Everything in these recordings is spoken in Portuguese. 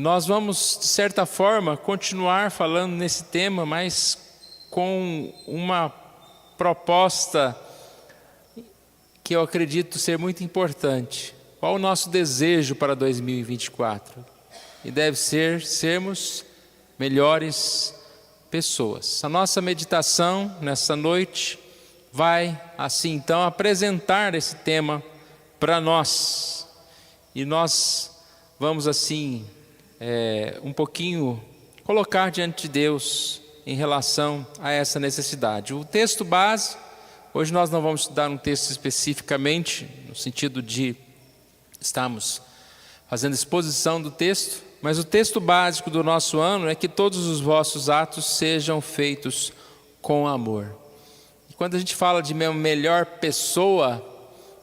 nós vamos, de certa forma, continuar falando nesse tema, mas com uma proposta que eu acredito ser muito importante. Qual o nosso desejo para 2024? E deve ser sermos melhores pessoas. A nossa meditação nessa noite vai, assim então, apresentar esse tema para nós. E nós vamos, assim, um pouquinho colocar diante de Deus em relação a essa necessidade. O texto base, hoje nós não vamos estudar um texto especificamente, no sentido de estarmos fazendo exposição do texto, mas o texto básico do nosso ano é que todos os vossos atos sejam feitos com amor. E quando a gente fala de melhor pessoa,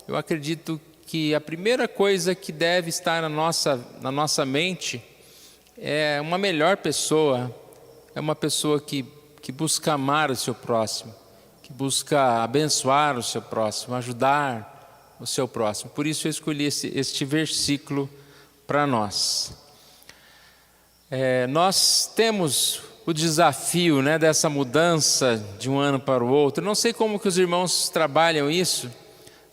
eu acredito que a primeira coisa que deve estar na nossa mente é uma melhor pessoa, é uma pessoa que busca amar o seu próximo, que busca abençoar o seu próximo, ajudar o seu próximo. Por isso eu escolhi este versículo para nós. Nós temos o desafio, dessa mudança de um ano para o outro. Não sei como que os irmãos trabalham isso.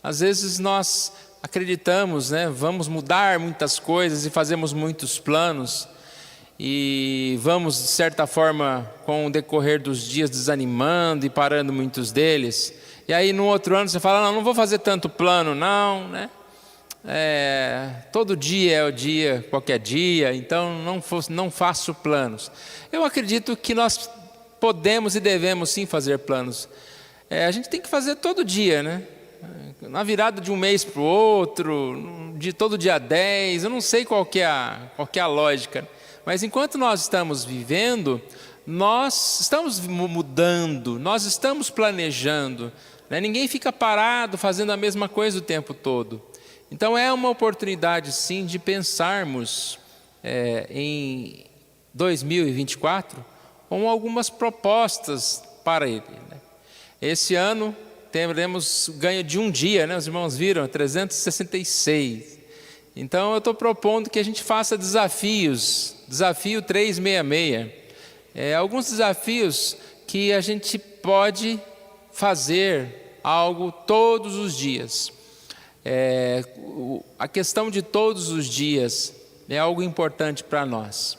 Às vezes nós acreditamos, vamos mudar muitas coisas e fazemos muitos planos. E vamos, de certa forma, com o decorrer dos dias, desanimando e parando muitos deles. E aí no outro ano você fala, não vou fazer tanto plano, não, todo dia é o dia, qualquer dia, então não faço planos. Eu acredito que nós podemos e devemos sim fazer planos. A gente tem que fazer todo dia, na virada de um mês para o outro, de todo dia 10, eu não sei qual que é a lógica, mas enquanto nós estamos vivendo, nós estamos mudando, nós estamos planejando, ninguém fica parado fazendo a mesma coisa o tempo todo. Então é uma oportunidade sim de pensarmos em 2024 com algumas propostas para ele. Esse ano teremos ganho de um dia, os irmãos viram, 366. Então eu estou propondo que a gente faça desafios, desafio 366. Alguns desafios que a gente pode fazer algo todos os dias. A questão de todos os dias é algo importante para nós.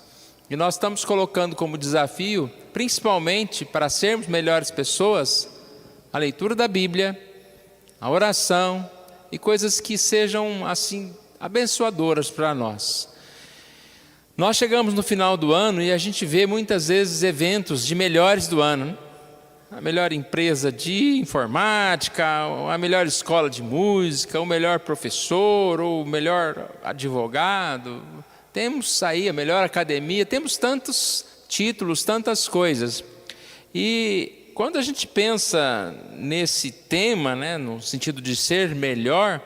E nós estamos colocando como desafio, principalmente para sermos melhores pessoas, a leitura da Bíblia, a oração e coisas que sejam assim abençoadoras para nós. Nós chegamos no final do ano e a gente vê muitas vezes eventos de melhores do ano, a melhor empresa de informática, a melhor escola de música, o melhor professor, ou o melhor advogado. Temos aí a melhor academia, temos tantos títulos, tantas coisas. E quando a gente pensa nesse tema, no sentido de ser melhor,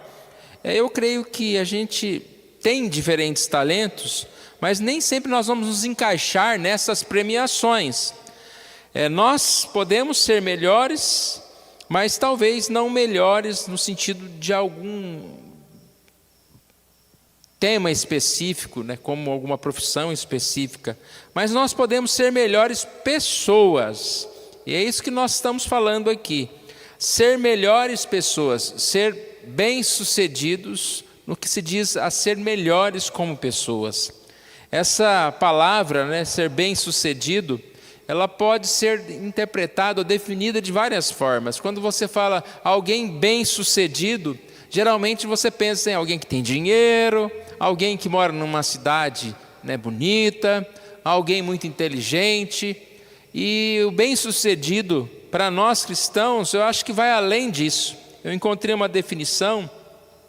eu creio que a gente tem diferentes talentos, mas nem sempre nós vamos nos encaixar nessas premiações. Nós podemos ser melhores, mas talvez não melhores no sentido de algum tema específico, como alguma profissão específica. Mas nós podemos ser melhores pessoas. E é isso que nós estamos falando aqui. Ser melhores pessoas, ser bem-sucedidos no que se diz a ser melhores como pessoas. Essa palavra, ser bem-sucedido, ela pode ser interpretada ou definida de várias formas. Quando você fala alguém bem-sucedido, geralmente você pensa em alguém que tem dinheiro, alguém que mora numa cidade bonita, alguém muito inteligente. E o bem-sucedido, para nós cristãos, eu acho que vai além disso. Eu encontrei uma definição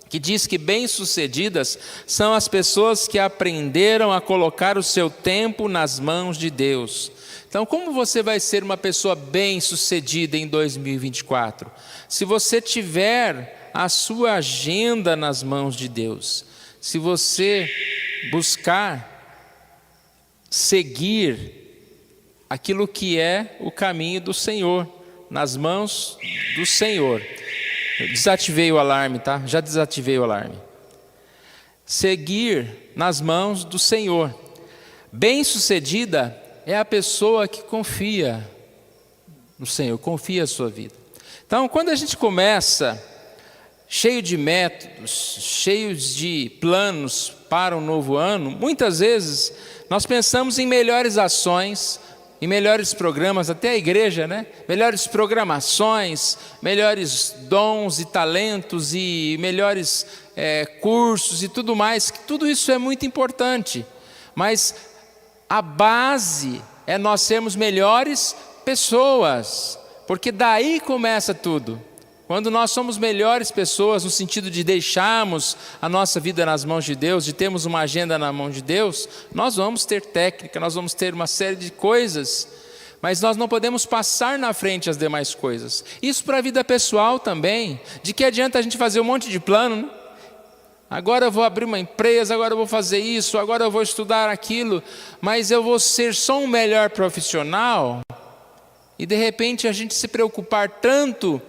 que diz que bem-sucedidas são as pessoas que aprenderam a colocar o seu tempo nas mãos de Deus. Então, como você vai ser uma pessoa bem-sucedida em 2024? Se você tiver a sua agenda nas mãos de Deus, se você buscar seguir aquilo que é o caminho do Senhor, nas mãos do Senhor. Eu desativei o alarme, tá? Já desativei o alarme. Seguir nas mãos do Senhor. Bem-sucedida é a pessoa que confia no Senhor, confia a sua vida. Então, quando a gente começa cheio de métodos, cheios de planos para um novo ano, muitas vezes nós pensamos em melhores ações, em melhores programas, até a igreja, né? Melhores programações, melhores dons e talentos e melhores cursos e tudo mais, que tudo isso é muito importante, mas a base é nós sermos melhores pessoas, porque daí começa tudo. Quando nós somos melhores pessoas, no sentido de deixarmos a nossa vida nas mãos de Deus, de termos uma agenda na mão de Deus, nós vamos ter técnica, nós vamos ter uma série de coisas, mas nós não podemos passar na frente as demais coisas. Isso para a vida pessoal também. De que adianta a gente fazer um monte de plano, né? Agora eu vou abrir uma empresa, agora eu vou fazer isso, agora eu vou estudar aquilo, mas eu vou ser só um melhor profissional, e de repente a gente se preocupar tanto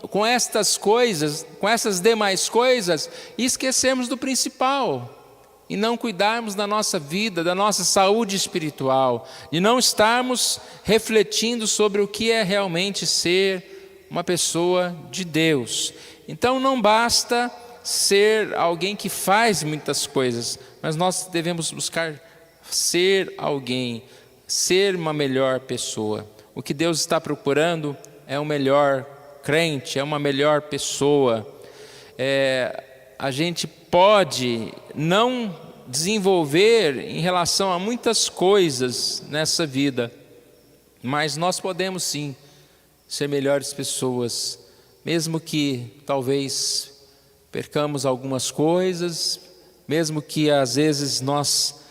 com estas coisas, com essas demais coisas, e esquecermos do principal, e não cuidarmos da nossa vida, da nossa saúde espiritual, e não estarmos refletindo sobre o que é realmente ser uma pessoa de Deus. Então não basta ser alguém que faz muitas coisas, mas nós devemos buscar ser alguém, ser uma melhor pessoa. O que Deus está procurando é um melhor crente, é uma melhor pessoa. A gente pode não desenvolver em relação a muitas coisas nessa vida, mas nós podemos sim ser melhores pessoas, mesmo que talvez percamos algumas coisas, mesmo que às vezes nós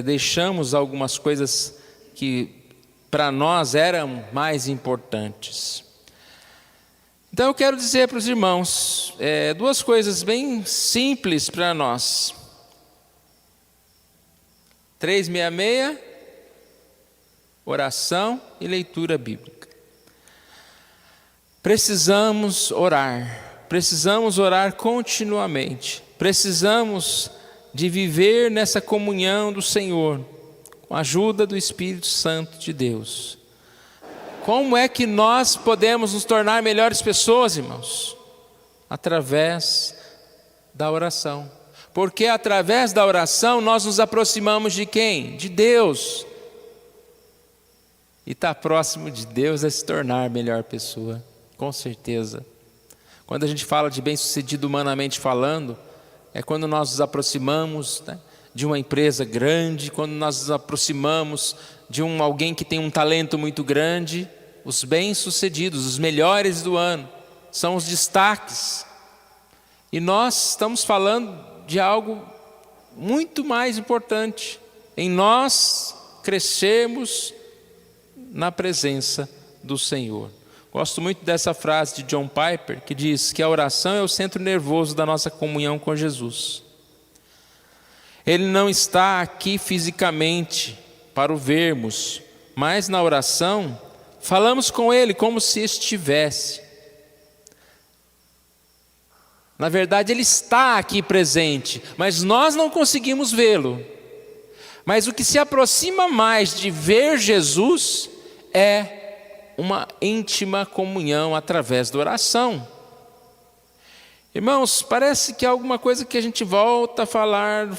deixamos algumas coisas que para nós eram mais importantes. Então eu quero dizer para os irmãos duas coisas bem simples para nós. 366, oração e leitura bíblica. Precisamos orar continuamente, precisamos de viver nessa comunhão do Senhor, com a ajuda do Espírito Santo de Deus. Como é que nós podemos nos tornar melhores pessoas, irmãos? Através da oração. Porque através da oração nós nos aproximamos de quem? De Deus. E estar próximo de Deus é se tornar melhor pessoa, com certeza. Quando a gente fala de bem-sucedido humanamente falando, é quando nós nos aproximamos, né, de uma empresa grande, quando nós nos aproximamos de alguém que tem um talento muito grande. Os bem-sucedidos, os melhores do ano, são os destaques. E nós estamos falando de algo muito mais importante, em nós crescermos na presença do Senhor. Gosto muito dessa frase de John Piper, que diz que a oração é o centro nervoso da nossa comunhão com Jesus. Ele não está aqui fisicamente para o vermos, mas na oração falamos com Ele como se estivesse. Na verdade, Ele está aqui presente, mas nós não conseguimos vê-lo. Mas o que se aproxima mais de ver Jesus é uma íntima comunhão através da oração. Irmãos, parece que é alguma coisa que a gente volta a falar.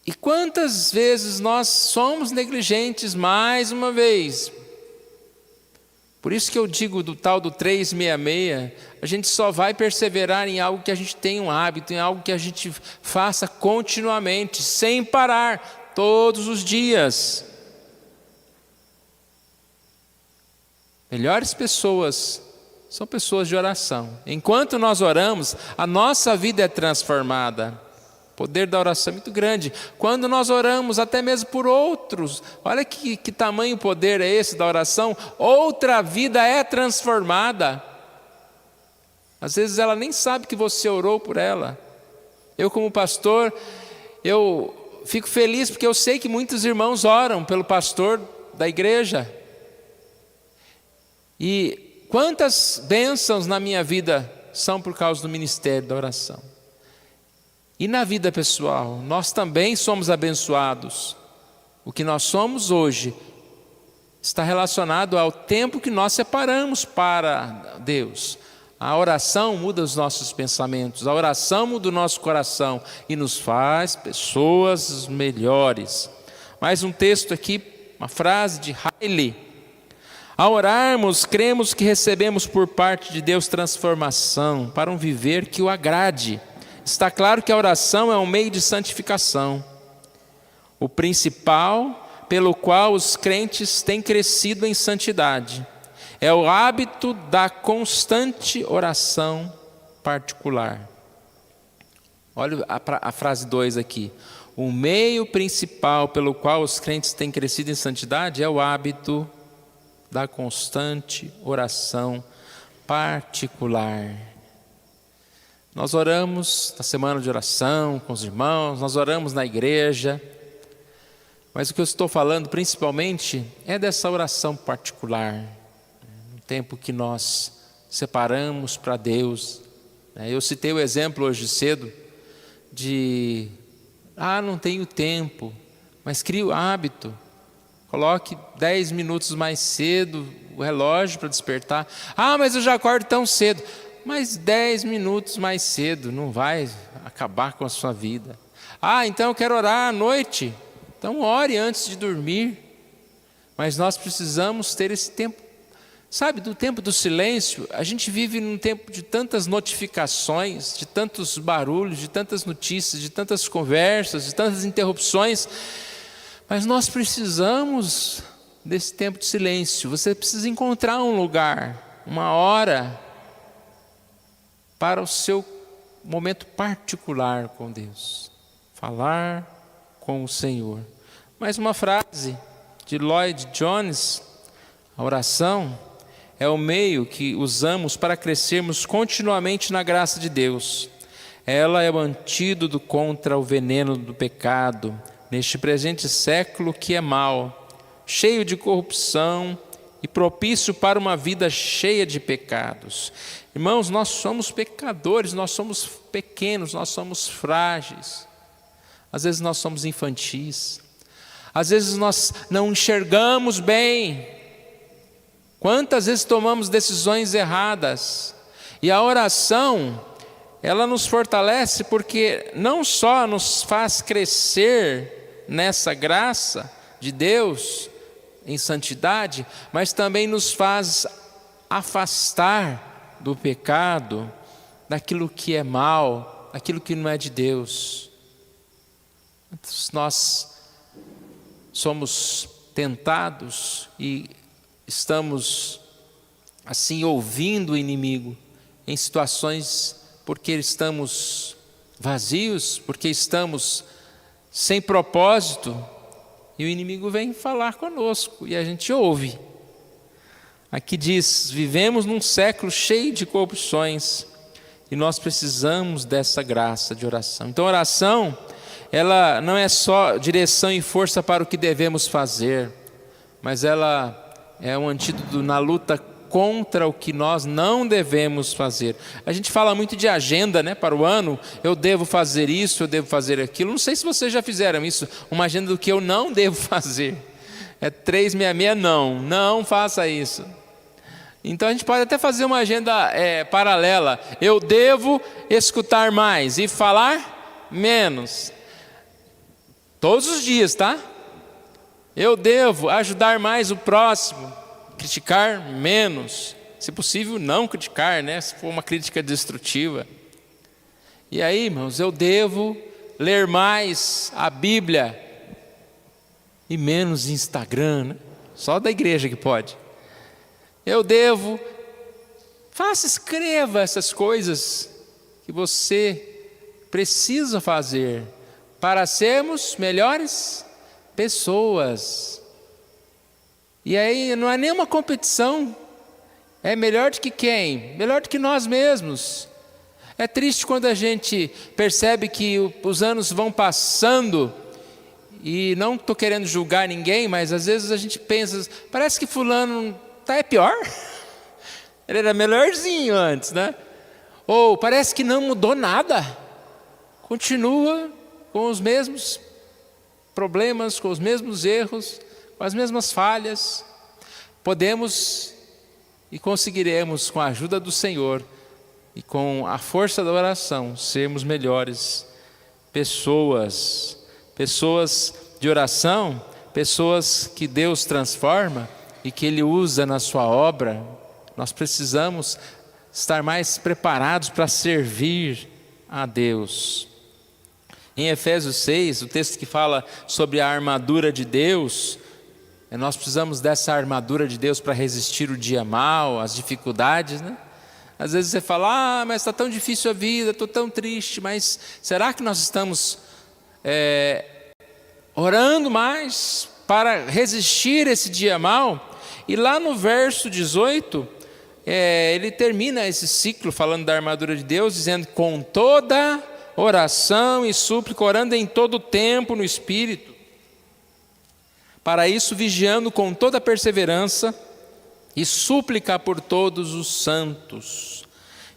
E quantas vezes nós somos negligentes mais uma vez? Por isso que eu digo do tal do 366, a gente só vai perseverar em algo que a gente tem um hábito, em algo que a gente faça continuamente, sem parar, todos os dias. Melhores pessoas são pessoas de oração. Enquanto nós oramos, a nossa vida é transformada. O poder da oração é muito grande. Quando nós oramos até mesmo por outros, olha que tamanho poder é esse da oração. Outra vida é transformada. Às vezes ela nem sabe que você orou por ela. Eu como pastor, eu fico feliz porque eu sei que muitos irmãos oram pelo pastor da igreja. E quantas bênçãos na minha vida são por causa do ministério da oração. E na vida pessoal, nós também somos abençoados. O que nós somos hoje está relacionado ao tempo que nós separamos para Deus. A oração muda os nossos pensamentos, a oração muda o nosso coração e nos faz pessoas melhores. Mais um texto aqui, uma frase de Riley. Ao orarmos, cremos que recebemos por parte de Deus transformação para um viver que o agrade. Está claro que a oração é um meio de santificação. O principal pelo qual os crentes têm crescido em santidade é o hábito da constante oração particular. Olha a frase 2 aqui. O meio principal pelo qual os crentes têm crescido em santidade é o hábito da constante oração particular. Nós oramos na semana de oração com os irmãos, nós oramos na igreja, mas o que eu estou falando principalmente é dessa oração particular, no tempo que nós separamos para Deus. Eu citei o exemplo hoje cedo de, não tenho tempo, mas crie o hábito, coloque 10 minutos mais cedo o relógio para despertar. Mas eu já acordo tão cedo. Mas 10 minutos mais cedo não vai acabar com a sua vida. Então eu quero orar à noite. Então ore antes de dormir. Mas nós precisamos ter esse tempo. Sabe, do tempo do silêncio, a gente vive num tempo de tantas notificações, de tantos barulhos, de tantas notícias, de tantas conversas, de tantas interrupções. Mas nós precisamos desse tempo de silêncio. Você precisa encontrar um lugar, uma hora, para o seu momento particular com Deus. Falar com o Senhor. Mais uma frase de Lloyd Jones. A oração é o meio que usamos para crescermos continuamente na graça de Deus. Ela é o antídoto contra o veneno do pecado, neste presente século que é mau, cheio de corrupção e propício para uma vida cheia de pecados. Irmãos, nós somos pecadores, nós somos pequenos, nós somos frágeis. Às vezes nós somos infantis. Às vezes nós não enxergamos bem. Quantas vezes tomamos decisões erradas? E a oração, ela nos fortalece porque não só nos faz crescer nessa graça de Deus, em santidade, mas também nos faz afastar do pecado, daquilo que é mal, daquilo que não é de Deus. Nós somos tentados e estamos assim ouvindo o inimigo em situações porque estamos vazios, porque estamos sem propósito, e o inimigo vem falar conosco e a gente ouve. Aqui diz, vivemos num século cheio de corrupções e nós precisamos dessa graça de oração. Então a oração, ela não é só direção e força para o que devemos fazer, mas ela é um antídoto na luta contra o que nós não devemos fazer. A gente fala muito de agenda, para o ano, eu devo fazer isso, eu devo fazer aquilo. Não sei se vocês já fizeram isso, uma agenda do que eu não devo fazer. É 366, não faça isso. Então a gente pode até fazer uma agenda paralela. Eu devo escutar mais e falar menos. Todos os dias, tá? Eu devo ajudar mais o próximo, criticar menos. Se possível, não criticar, se for uma crítica destrutiva. E aí, irmãos, eu devo ler mais a Bíblia e menos Instagram, Só da igreja que pode. Eu devo, escreva essas coisas que você precisa fazer para sermos melhores pessoas. E aí não é nenhuma competição. É melhor do que quem? Melhor do que nós mesmos. É triste quando a gente percebe que os anos vão passando, e não estou querendo julgar ninguém, mas às vezes a gente pensa, parece que fulano é pior. Ele era melhorzinho antes, Ou parece que não mudou nada. continua com os mesmos problemas, com os mesmos erros, com as mesmas falhas. Podemos e conseguiremos, com a ajuda do Senhor e com a força da oração, sermos melhores pessoas de oração, pessoas que Deus transforma e que Ele usa na sua obra. Nós precisamos estar mais preparados para servir a Deus. Em Efésios 6, o texto que fala sobre a armadura de Deus, nós precisamos dessa armadura de Deus para resistir o dia mau, as dificuldades, né? Às vezes você fala, mas está tão difícil a vida, estou tão triste, mas será que nós estamos orando mais para resistir esse dia mau? E lá no verso 18, ele termina esse ciclo falando da armadura de Deus, dizendo: com toda oração e súplica, orando em todo tempo no Espírito, para isso vigiando com toda perseverança e súplica por todos os santos.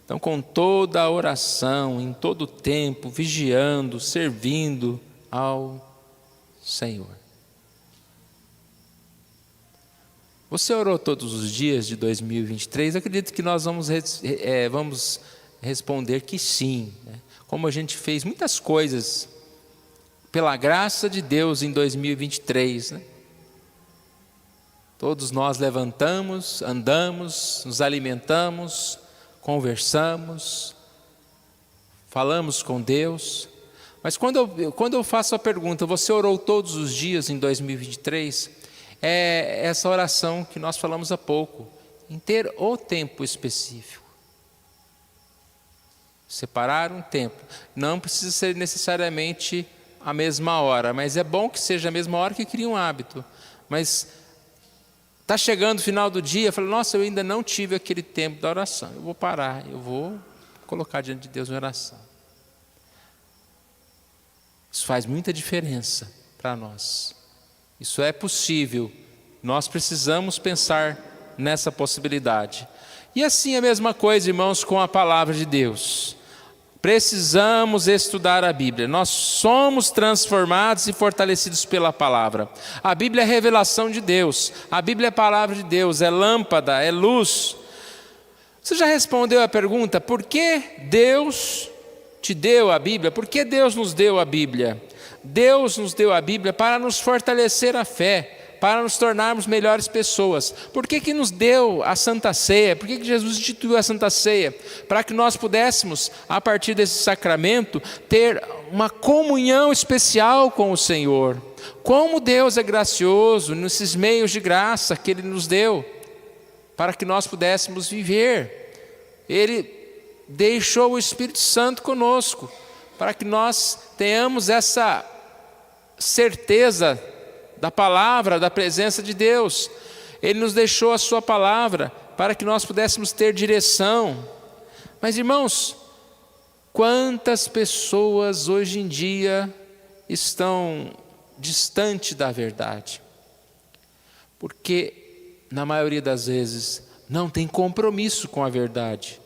Então, com toda a oração, em todo tempo, vigiando, servindo ao Senhor. Você orou todos os dias de 2023? Eu acredito que nós vamos responder que sim, né? Como a gente fez muitas coisas pela graça de Deus em 2023, né? Todos nós levantamos, andamos, nos alimentamos, conversamos, falamos com Deus. Mas quando eu faço a pergunta, você orou todos os dias em 2023? É essa oração que nós falamos há pouco, em ter o tempo específico. Separar um tempo. Não precisa ser necessariamente a mesma hora, mas é bom que seja a mesma hora, que cria um hábito. Mas está chegando o final do dia, fala: nossa, eu ainda não tive aquele tempo da oração. Eu vou parar, eu vou colocar diante de Deus em oração. Isso faz muita diferença para nós. Isso é possível. Nós precisamos pensar nessa possibilidade. E assim a mesma coisa, irmãos, com a palavra de Deus. Precisamos estudar a Bíblia. Nós somos transformados e fortalecidos pela palavra. A Bíblia é a revelação de Deus. A Bíblia é a palavra de Deus, é lâmpada, é luz. Você já respondeu a pergunta: por que Deus te deu a Bíblia? Por que Deus nos deu a Bíblia? Deus nos deu a Bíblia para nos fortalecer a fé, para nos tornarmos melhores pessoas. Por que nos deu a Santa Ceia? Por que Jesus instituiu a Santa Ceia? Para que nós pudéssemos, a partir desse sacramento, ter uma comunhão especial com o Senhor. Como Deus é gracioso nesses meios de graça que Ele nos deu, para que nós pudéssemos viver. Ele deixou o Espírito Santo conosco, para que nós tenhamos essa certeza da palavra, da presença de Deus. Ele nos deixou a sua palavra para que nós pudéssemos ter direção. Mas, irmãos, quantas pessoas hoje em dia estão distantes da verdade? Porque, na maioria das vezes, não tem compromisso com a verdade.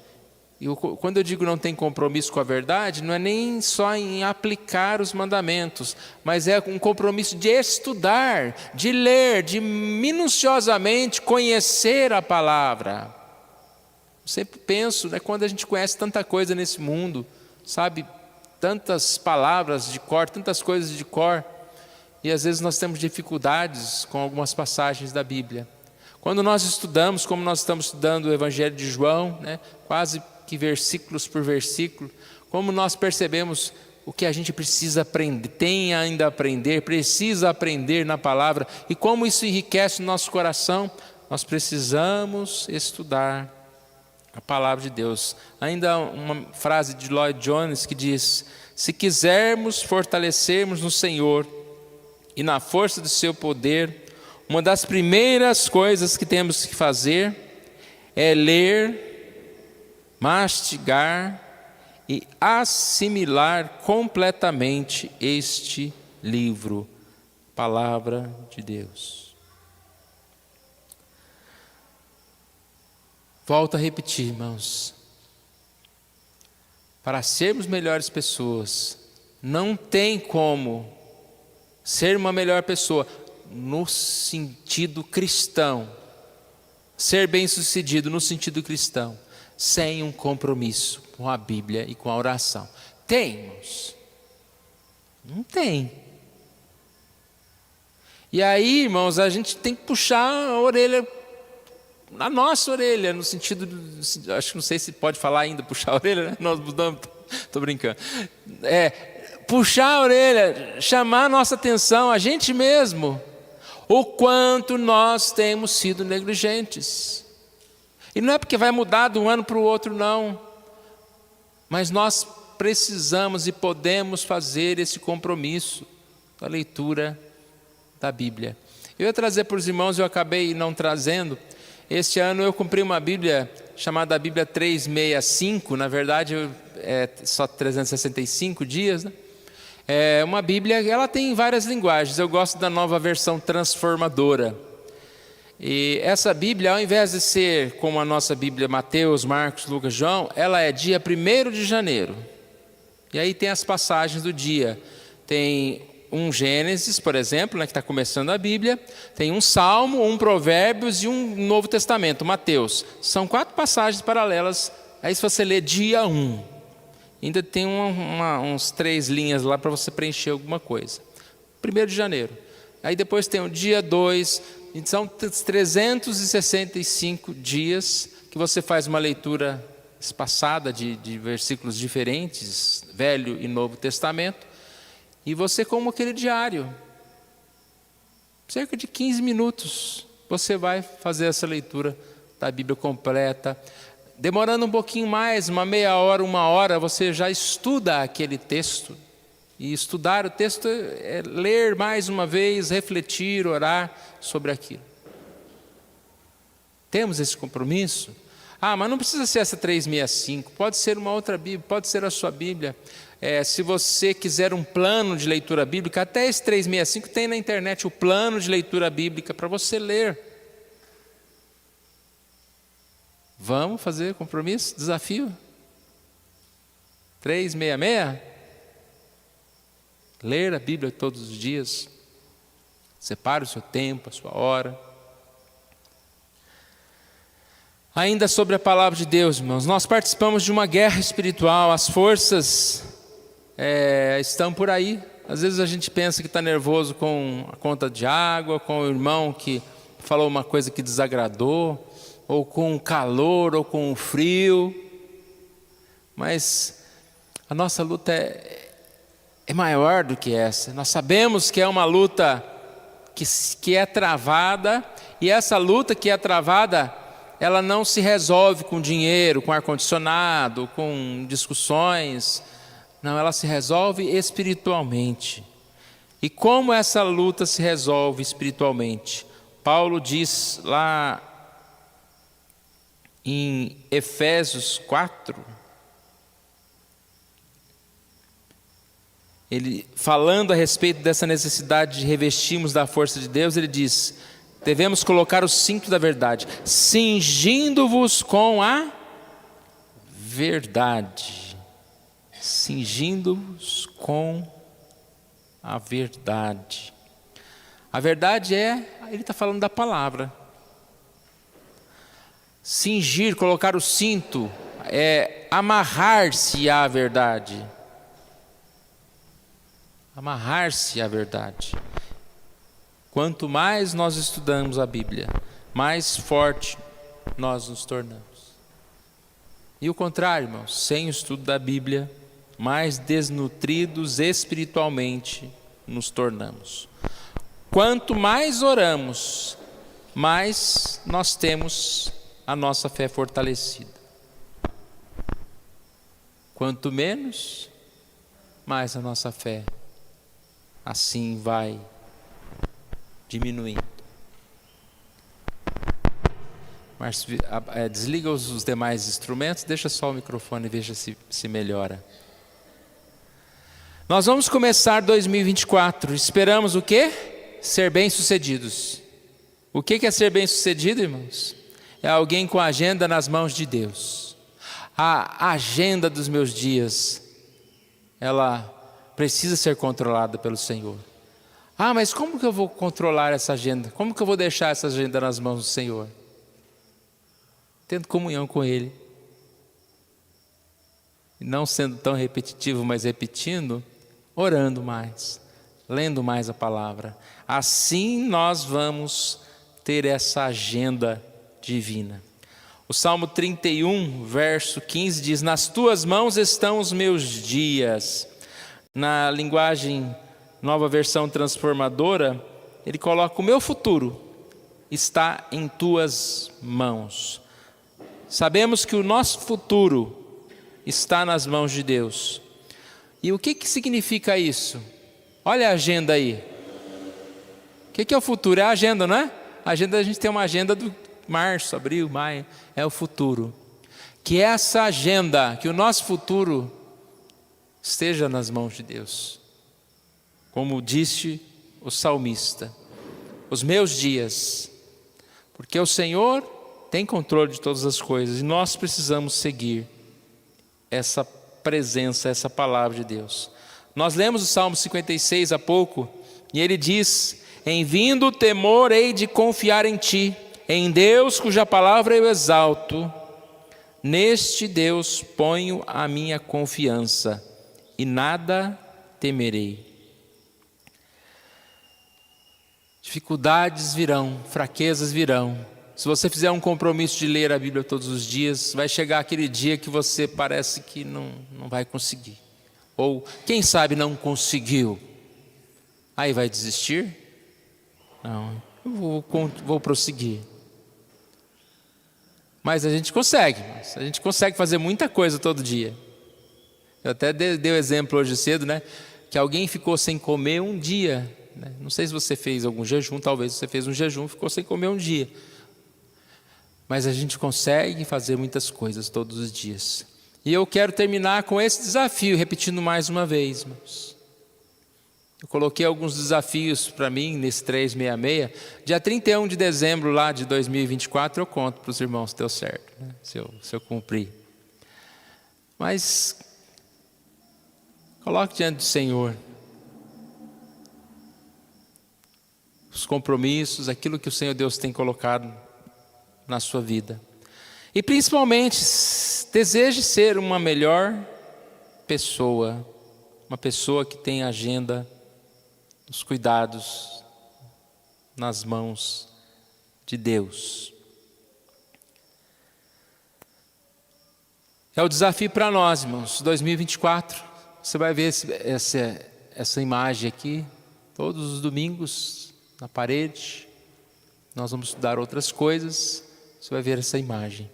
E quando eu digo não tem compromisso com a verdade, não é nem só em aplicar os mandamentos, mas é um compromisso de estudar, de ler, de minuciosamente conhecer a palavra. Eu sempre penso, né, quando a gente conhece tanta coisa nesse mundo, sabe, tantas palavras de cor, tantas coisas de cor, e às vezes nós temos dificuldades com algumas passagens da Bíblia. Quando nós estudamos, como nós estamos estudando o Evangelho de João, né, quase que versículos por versículo, como nós percebemos o que a gente precisa aprender, tem ainda a aprender, precisa aprender na palavra, e como isso enriquece o nosso coração. Nós precisamos estudar a palavra de Deus. Ainda uma frase de Lloyd Jones que diz: se quisermos fortalecermos no Senhor e na força do seu poder, uma das primeiras coisas que temos que fazer é ler, mastigar e assimilar completamente este livro, Palavra de Deus. Volto a repetir, irmãos. Para sermos melhores pessoas, não tem como ser uma melhor pessoa no sentido cristão, ser bem-sucedido no sentido cristão, sem um compromisso com a Bíblia e com a oração. Tem, irmãos? Não tem. E aí, irmãos, a gente tem que puxar a orelha, a nossa orelha, no sentido, acho que não sei se pode falar ainda, puxar a orelha, né? Nós mudamos, estou brincando. Puxar a orelha, chamar a nossa atenção, a gente mesmo, o quanto nós temos sido negligentes. E não é porque vai mudar de um ano para o outro, não. Mas nós precisamos e podemos fazer esse compromisso da leitura da Bíblia. Eu ia trazer para os irmãos, eu acabei não trazendo. Este ano eu comprei uma Bíblia chamada Bíblia 365, na verdade é só 365 dias, né? É uma Bíblia, ela tem várias linguagens. Eu gosto da nova versão transformadora. E essa Bíblia, ao invés de ser como a nossa Bíblia Mateus, Marcos, Lucas, João, ela é dia 1º de janeiro. E aí tem as passagens do dia. Tem um Gênesis, por exemplo, né, que está começando a Bíblia. Tem um Salmo, um Provérbios e um Novo Testamento, Mateus. São 4 passagens paralelas. Aí se você ler dia 1, ainda tem uns 3 linhas lá para você preencher alguma coisa. 1º de janeiro. Aí depois tem o dia 2. São 365 dias que você faz uma leitura espaçada de versículos diferentes, Velho e Novo Testamento, e você, como aquele diário, cerca de 15 minutos, você vai fazer essa leitura da Bíblia completa. Demorando um pouquinho mais, uma meia hora, 1 hora, você já estuda aquele texto. E estudar o texto é ler mais uma vez, refletir, orar sobre aquilo. Temos esse compromisso? Mas não precisa ser essa 365, pode ser uma outra Bíblia, pode ser a sua Bíblia. Se você quiser um plano de leitura bíblica, até esse 365 tem na internet o plano de leitura bíblica para você ler. Vamos fazer compromisso? Desafio? 366? Ler a Bíblia todos os dias. Separe o seu tempo, a sua hora. Ainda sobre a palavra de Deus, irmãos, nós participamos de uma guerra espiritual. As forças estão por aí. Às vezes a gente pensa que está nervoso com a conta de água, com o irmão que falou uma coisa que desagradou, ou com o calor, ou com o frio. Mas a nossa luta é maior do que essa. Nós sabemos que é uma luta que é travada, e essa luta que é travada, ela não se resolve com dinheiro, com ar-condicionado, com discussões. Não, ela se resolve espiritualmente. E como essa luta se resolve espiritualmente? Paulo diz lá em Efésios 4, ele falando a respeito dessa necessidade de revestirmos da força de Deus, ele diz: devemos colocar o cinto da verdade, cingindo-vos com a verdade. Cingindo-vos com a verdade. A verdade ele está falando da palavra. Cingir, colocar o cinto, é amarrar-se à verdade. Amarrar-se à verdade. Quanto mais nós estudamos a Bíblia, mais forte nós nos tornamos. E o contrário, irmãos, sem o estudo da Bíblia, mais desnutridos espiritualmente nos tornamos. Quanto mais oramos, mais nós temos a nossa fé fortalecida. Quanto menos, mais a nossa fé assim vai diminuindo. Márcio, desliga os demais instrumentos, deixa só o microfone e veja se melhora. Nós vamos começar 2024, esperamos o quê? Ser bem-sucedidos. O que é ser bem-sucedido, irmãos? É alguém com a agenda nas mãos de Deus. A agenda dos meus dias, ela precisa ser controlada pelo Senhor. Ah, mas como que eu vou controlar essa agenda? Como que eu vou deixar essa agenda nas mãos do Senhor? Tendo comunhão com Ele. Não sendo tão repetitivo, mas repetindo, orando mais, lendo mais a palavra. Assim nós vamos ter essa agenda divina. O Salmo 31, verso 15 diz: nas tuas mãos estão os meus dias. Na linguagem Nova Versão Transformadora, ele coloca: o meu futuro está em tuas mãos. Sabemos que o nosso futuro está nas mãos de Deus. E o que significa isso? Olha a agenda aí. O que é o futuro? É a agenda, não é? A agenda, a gente tem uma agenda do março, abril, maio. É o futuro. Que essa agenda, que o nosso futuro esteja nas mãos de Deus. Como disse o salmista: os meus dias. Porque o Senhor tem controle de todas as coisas. E nós precisamos seguir essa presença, essa palavra de Deus. Nós lemos o Salmo 56 há pouco, e ele diz: em vindo o temor hei de confiar em ti, em Deus cuja palavra eu exalto, neste Deus ponho a minha confiança, e nada temerei. Dificuldades virão, fraquezas virão. Se você fizer um compromisso de ler a Bíblia todos os dias, vai chegar aquele dia que você parece que não vai conseguir. Ou, quem sabe, não conseguiu. Aí vai desistir? Não, eu vou prosseguir. Mas a gente consegue fazer muita coisa todo dia. Eu até dei o exemplo hoje cedo, né? Que alguém ficou sem comer um dia. Né? Não sei se você fez algum jejum, talvez você fez um jejum, ficou sem comer um dia. Mas a gente consegue fazer muitas coisas todos os dias. E eu quero terminar com esse desafio, repetindo mais uma vez, irmãos. Eu coloquei alguns desafios para mim nesse 366. Dia 31 de dezembro lá de 2024 eu conto para os irmãos se deu certo, né? se eu cumprir. Mas coloque diante do Senhor os compromissos, aquilo que o Senhor Deus tem colocado na sua vida. E principalmente, deseje ser uma melhor pessoa, uma pessoa que tem a agenda, os cuidados nas mãos de Deus. É o desafio para nós, irmãos. 2024, você vai ver essa imagem aqui, todos os domingos, na parede. Nós vamos estudar outras coisas, você vai ver essa imagem.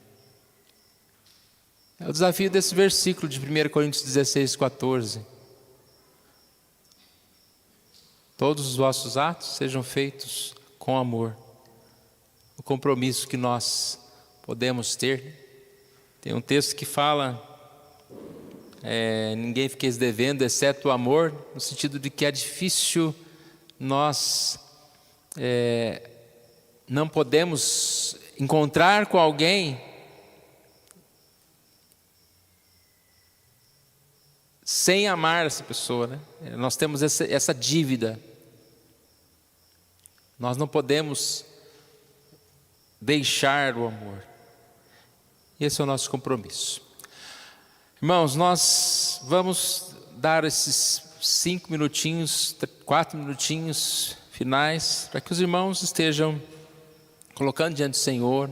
É o desafio desse versículo de 1 Coríntios 16, 14. Todos os vossos atos sejam feitos com amor. O compromisso que nós podemos ter. Tem um texto que fala, ninguém fiqueis devendo, exceto o amor, no sentido de que é difícil nós não podemos encontrar com alguém sem amar essa pessoa, né? Nós temos essa dívida. Nós não podemos deixar o amor. Esse é o nosso compromisso. Irmãos, nós vamos dar esses 5 minutinhos, 4 minutinhos finais, para que os irmãos estejam colocando diante do Senhor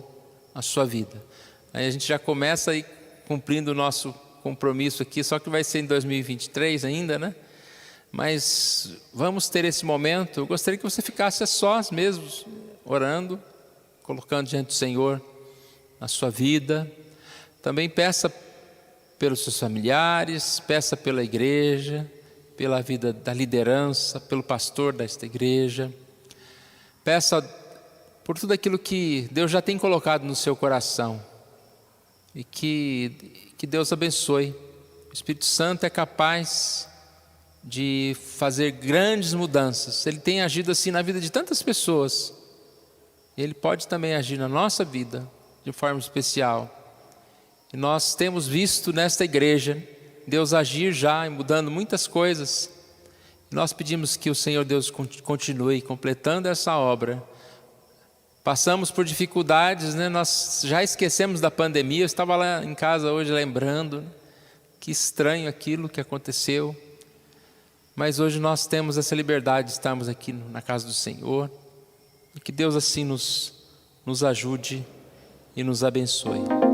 a sua vida. Aí a gente já começa aí cumprindo o nosso compromisso aqui, só que vai ser em 2023 ainda, né? Mas vamos ter esse momento. Eu gostaria que você ficasse a sós mesmos, orando, colocando diante do Senhor a sua vida. Também peça pelos seus familiares, peça pela igreja, pela vida da liderança, pelo pastor desta igreja. Peça por tudo aquilo que Deus já tem colocado no seu coração. E que Deus abençoe. O Espírito Santo é capaz de fazer grandes mudanças. Ele tem agido assim na vida de tantas pessoas. Ele pode também agir na nossa vida de forma especial. E nós temos visto nesta igreja Deus agir já e mudando muitas coisas Nós pedimos que o Senhor Deus continue completando essa obra. Passamos por dificuldades, né? Nós já esquecemos da pandemia. Eu estava lá em casa hoje lembrando, que estranho aquilo que aconteceu. Mas hoje nós temos essa liberdade de estarmos aqui na casa do Senhor. E que Deus assim nos ajude e nos abençoe.